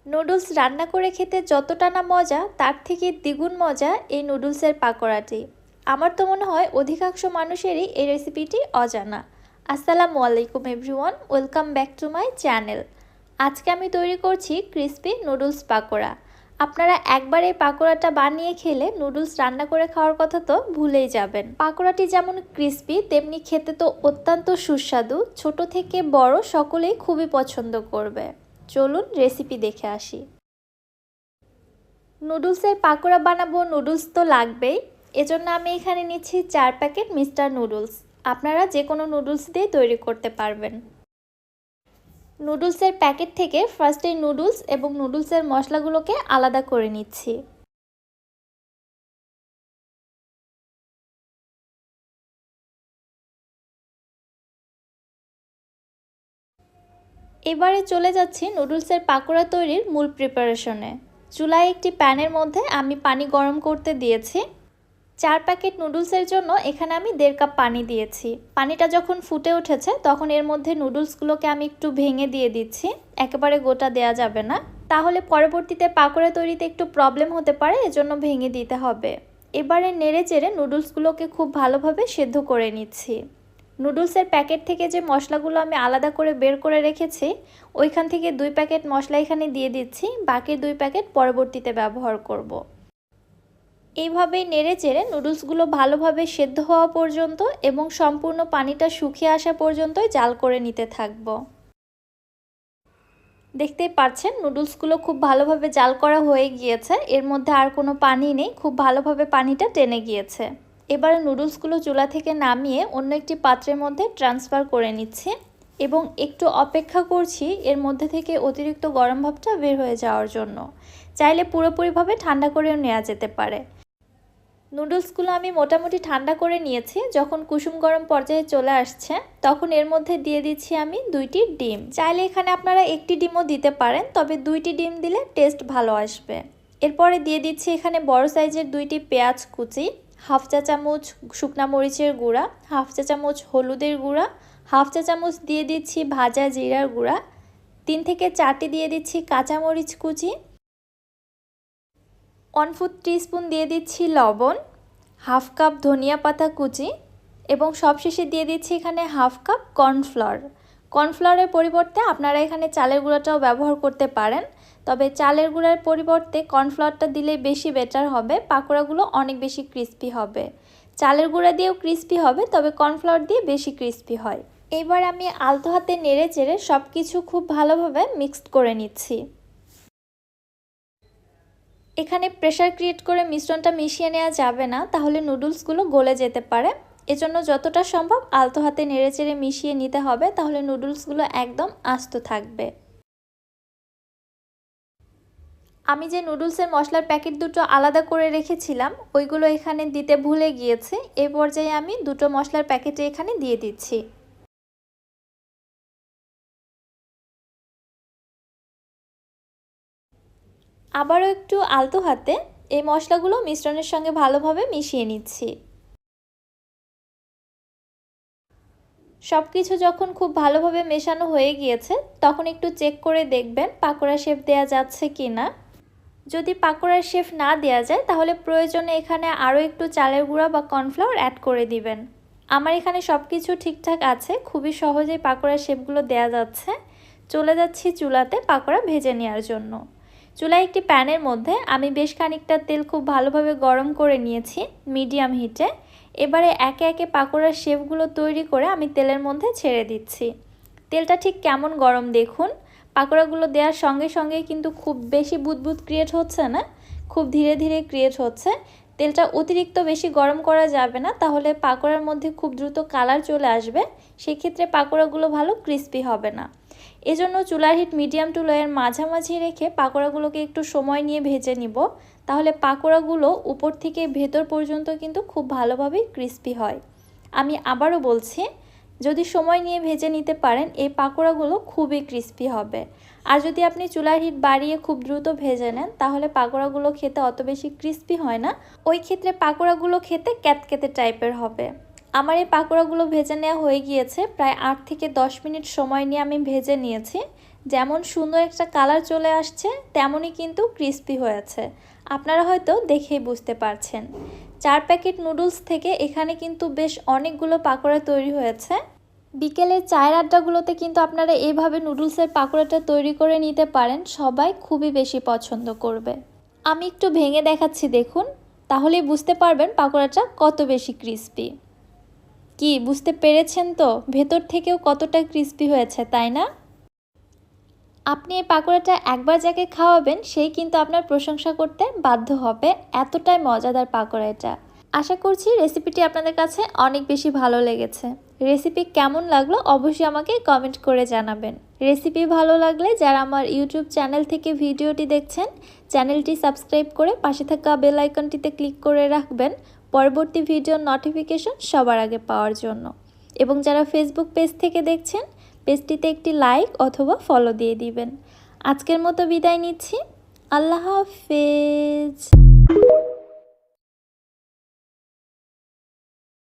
Noodles রান্না করে খেতে যতটা না মজা তার থেকে দ্বিগুণ মজা এই নুডলসের পাকোড়াটি। আমার তো মনে হয় অধিকাংশ মানুষেরই এই রেসিপিটি অজানা। আসসালামু আলাইকুম everyone, welcome back to my channel. আজকে আমি তৈরি করছি ক্রিসপি নুডলস পাকোড়া। আপনারা একবার এই পাকোড়াটা বানিয়ে খেলে নুডলস রান্না করে খাওয়ার কথা তো ভুলেই যাবেন। পাকোড়াটি যেমন ক্রিসপি তেমনি খেতে তো অত্যন্ত সুস্বাদু, ছোট থেকে বড় সকলেই খুবই পছন্দ করবে। চলুন রেসিপি দেখে আসি। নুডলসের পাকোড়া বানাবো, নুডলস তো লাগবেই। এজন্য আমি এখানে নিচ্ছি 4 প্যাকেট মিস্টার নুডলস। আপনারা যে কোনো নুডলস দিয়ে তৈরি করতে পারবেন। নুডলসের প্যাকেট থেকে ফার্স্টে নুডলস এবং নুডলসের মশলাগুলোকে আলাদা করে নিচ্ছি। এবারে চলে যাচ্ছি নুডলসের পাকোড়া তৈরির মূল প্রিপারেশনে। চুলায় একটি প্যানের মধ্যে আমি পানি গরম করতে দিয়েছি। 4 প্যাকেট নুডলসের জন্য এখানে আমি 1.5 কাপ পানি দিয়েছি। পানিটা যখন ফুটে উঠেছে তখন এর মধ্যে নুডলসগুলোকে আমি একটু ভেঙে দিয়ে দিচ্ছি, একেবারে গোটা দেয়া যাবে না, তাহলে পরবর্তীতে পাকোড়া তৈরিতে একটু প্রবলেম হতে পারে, এজন্য ভেঙে দিতে হবে। এবারে নেড়ে চেড়ে নুডলসগুলোকে খুব ভালোভাবে সেদ্ধ করে নিচ্ছি। নুডলসের প্যাকেট থেকে যে মশলাগুলো আমি আলাদা করে বের করে রেখেছি ওইখান থেকে 2 প্যাকেট মশলা এখানে দিয়ে দিচ্ছি, বাকি 2 প্যাকেট পরবর্তীতে ব্যবহার করব। এইভাবেই নেড়ে চেড়ে নুডলসগুলো ভালোভাবে সেদ্ধ হওয়া পর্যন্ত এবং সম্পূর্ণ পানিটা শুকিয়ে আসা পর্যন্তই জাল করে নিতে থাকব। দেখতেই পাচ্ছেন নুডলসগুলো খুব ভালোভাবে জাল করা হয়ে গিয়েছে, এর মধ্যে আর কোনো পানি নেই, খুব ভালোভাবে পানিটা টেনে গিয়েছে। এবারে নুডলসগুলো চুলা থেকে নামিয়ে অন্য একটি পাত্রের মধ্যে ট্রান্সফার করে নিচ্ছি এবং একটু অপেক্ষা করছি এর মধ্যে থেকে অতিরিক্ত গরম ভাবটা বের হয়ে যাওয়ার জন্য। চাইলে পুরোপুরিভাবে ঠান্ডা করেও নেওয়া যেতে পারে। নুডলসগুলো আমি মোটামুটি ঠান্ডা করে নিয়েছি। যখন কুসুম গরম পর্যায়ে চলে আসছে তখন এর মধ্যে দিয়ে দিচ্ছি আমি 2টি ডিম। চাইলে এখানে আপনারা একটি ডিমও দিতে পারেন, তবে 2টি ডিম দিলে টেস্ট ভালো আসবে। এরপরে দিয়ে দিচ্ছি এখানে বড় সাইজের 2টি পেঁয়াজ কুচি, হাফ চা চামচ শুকনা মরিচের গুঁড়া, হাফ চা চামচ হলুদের গুঁড়া, হাফ চা চামচ দিয়ে দিচ্ছি ভাজা জিরার গুঁড়া, 3 থেকে 4টি দিয়ে দিচ্ছি কাঁচামরিচ কুচি, 1/4 টিস্পুন দিয়ে দিচ্ছি লবণ, হাফ কাপ ধনিয়া পাতা কুচি এবং সবশেষে দিয়ে দিচ্ছি এখানে হাফ কাপ কর্নফ্লাওয়ার। কর্নফ্লাওয়ারের পরিবর্তে আপনারা এখানে চালের গুঁড়াটাও ব্যবহার করতে পারেন, তবে চালের গুঁড়ার পরিবর্তে কর্নফ্লাওয়ারটা দিলে বেশি বেটার হবে, পাকোড়াগুলো অনেক বেশি ক্রিস্পি হবে। চালের গুঁড়া দিয়েও ক্রিস্পি হবে, তবে কর্নফ্লাওয়ার দিয়ে বেশি ক্রিস্পি হয়। এবার আমি আলতো হাতে নেড়ে চেড়ে সব কিছু খুব ভালোভাবে মিক্সড করে নিচ্ছি। এখানে প্রেসার ক্রিয়েট করে মিশ্রণটা মিশিয়ে নেওয়া যাবে না, তাহলে নুডলসগুলো গলে যেতে পারে। এজন্য যতটা সম্ভব আলতো হাতে নেড়েচেড়ে মিশিয়ে নিতে হবে, তাহলে নুডলসগুলো একদম আস্ত থাকবে। আমি যে নুডলসের মশলার প্যাকেট দুটো আলাদা করে রেখেছিলাম ওইগুলো এখানে দিতে ভুলে গিয়েছি। এই পর্যায়ে আমি দুটো মশলার প্যাকেটে এখানে দিয়ে দিচ্ছি। আবারও একটু আলতো হাতে এই মশলাগুলো মিশ্রণের সঙ্গে ভালোভাবে মিশিয়ে নিচ্ছি। সব কিছু যখন খুব ভালোভাবে মেশানো হয়ে গিয়েছে তখন একটু চেক করে দেখবেন পাকোড়া শেপ দেয়া যাচ্ছে কি না। যদি পাকোড়ার শেপ না দেয়া যায় তাহলে প্রয়োজনে এখানে আরও একটু চালের গুঁড়া বা কর্নফ্লাওয়ার অ্যাড করে দিবেন। আমার এখানে সব কিছু ঠিকঠাক আছে, খুবই সহজেই পাকোড়ার শেপগুলো দেয়া যাচ্ছে। চলে যাচ্ছি চুলাতে পাকোড়া ভেজে নেওয়ার জন্য। চুলায় একটি প্যানের মধ্যে আমি বেশ খানিকটা তেল খুব ভালোভাবে গরম করে নিয়েছি মিডিয়াম হিটে। এবারে একে একে পাকোড়ার শেপগুলো তৈরি করে আমি তেলের মধ্যে ছেড়ে দিচ্ছি। তেলটা ঠিক কেমন গরম দেখুন, পাকোড়াগুলো দেওয়ার সঙ্গে সঙ্গে কিন্তু খুব বেশি বুদবুদ ক্রিয়েট হচ্ছে না, খুব ধীরে ধীরে ক্রিয়েট হচ্ছে। তেলটা অতিরিক্ত বেশি গরম করা যাবে না, তাহলে পাকোড়ার মধ্যে খুব দ্রুত কালার চলে আসবে, সেক্ষেত্রে পাকোড়াগুলো ভালো ক্রিস্পি হবে না। এজন্য চুলার হিট মিডিয়াম টু লোয়ের মাঝামাঝি রেখে পাকোড়াগুলোকে একটু সময় নিয়ে ভেজে নিব, তাহলে পাকোড়াগুলো উপর থেকে ভেতর পর্যন্ত কিন্তু খুব ভালোভাবেই ক্রিস্পি হয়। আমি আবারও বলছি, যদি সময় নিয়ে ভেজে নিতে পারেন এই পাকোড়াগুলো খুবই ক্রিস্পি হবে। আর যদি আপনি চুলার হিট বাড়িয়ে খুব দ্রুত ভেজে নেন তাহলে পাকোড়াগুলো খেতে অত বেশি ক্রিস্পি হয় না, ওই ক্ষেত্রে পাকোড়াগুলো খেতে ক্যাতক্যাতে টাইপের হবে। আমার এই পাকোড়াগুলো ভেজে নেওয়া হয়ে গিয়েছে, প্রায় 8 থেকে 10 মিনিট সময় নিয়ে আমি ভেজে নিয়েছি। যেমন সুন্দর একটা কালার চলে আসছে তেমনই কিন্তু ক্রিস্পি হয়েছে। আপনারা হয়তো দেখেই বুঝতে পারছেন। 4 প্যাকেট নুডলস থেকে এখানে কিন্তু বেশ অনেকগুলো পাকোড়া তৈরি হয়েছে। বিকেলের চায়ের আড্ডাগুলোতে কিন্তু আপনারা এইভাবে নুডলসের পাকোড়াটা তৈরি করে নিতে পারেন, সবাই খুবই বেশি পছন্দ করবে। আমি একটু ভেঙে দেখাচ্ছি দেখুন, তাহলেই বুঝতে পারবেন পাকোড়াটা কত বেশি ক্রিস্পি। কি বুঝতে পেরেছেন তো ভেতর থেকেও কতটা ক্রিস্পি হয়েছে, তাই না? আপনি এই পাকোড়াটা একবার যাকে খাওয়াবেন সেই কিন্তু আপনার প্রশংসা করতে বাধ্য হবে, এতটাই মজাদার পাকোড়া এটা। আশা করছি রেসিপিটি আপনাদের কাছে অনেক বেশি ভালো লেগেছে। রেসিপি কেমন লাগলো অবশ্যই আমাকে কমেন্ট করে জানাবেন। রেসিপি ভালো লাগলে যারা আমার ইউটিউব চ্যানেল থেকে ভিডিওটি দেখছেন, চ্যানেলটি সাবস্ক্রাইব করে পাশে থাকা বেল আইকনটিতে ক্লিক করে রাখবেন পরবর্তী ভিডিওর নোটিফিকেশন সবার আগে পাওয়ার জন্য। এবং যারা ফেসবুক পেজ থেকে দেখছেন, পেজটিতে একটি লাইক অথবা ফলো দিয়ে দিবেন। আজকের মতো বিদায় নিচ্ছি। আল্লাহ হাফেজ।